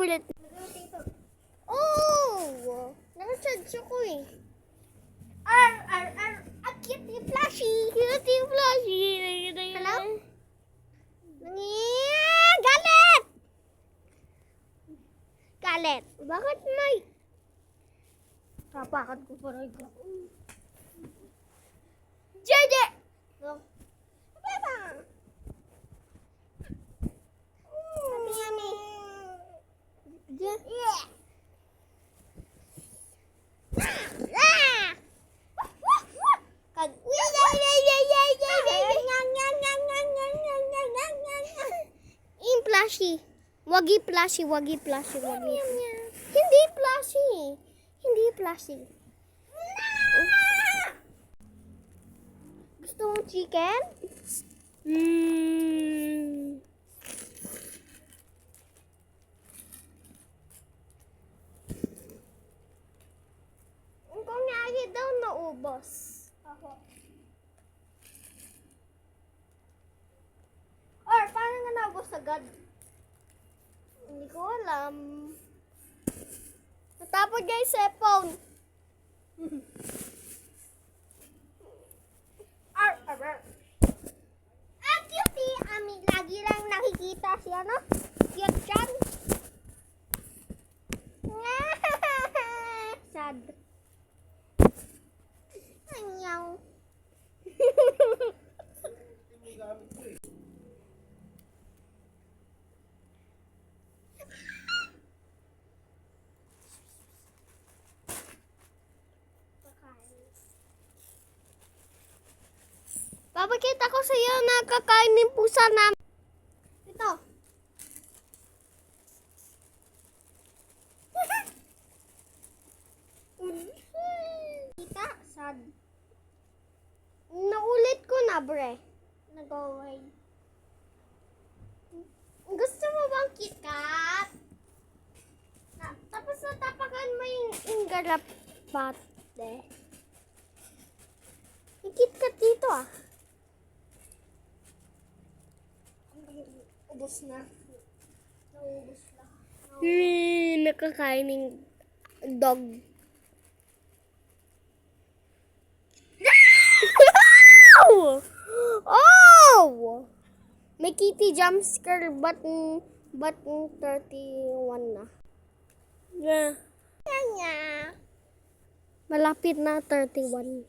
kulit. Oh! Naka-charge ako eh. A cutie plushie. Cutie plushie. Hello? Galit! Galit. Bakit may? Papakat ko pa rin ko. Jeje! No. Apa ba? Yummy. Yeah. Plushie. Wagi plushie, wagi plushie, wagi. Hindi plushie. Hindi plushie. Gusto mong chicken? Kung nagi daw naubos. Ako. Or, paano nga naubos agad? Hindi ko alam. Natapon guys sa phone. Cutie! Ami, lagi lang nakikita siya, no? Cute dyan. Sad. Anyaw. Papakita ko sa iyo na kakain ng pusa namin. Ito. Kita, sad. Naulit ko na, bre. Nag-away. Gusto mo bang KitKat? Tapos natapakan mo yung garapat. Yung KitKat dito ah. Ubus na. Naubos na. Nakakain ng dog. Oh! May kitty jump scare but 31 na. Yeah. Malapit na 31.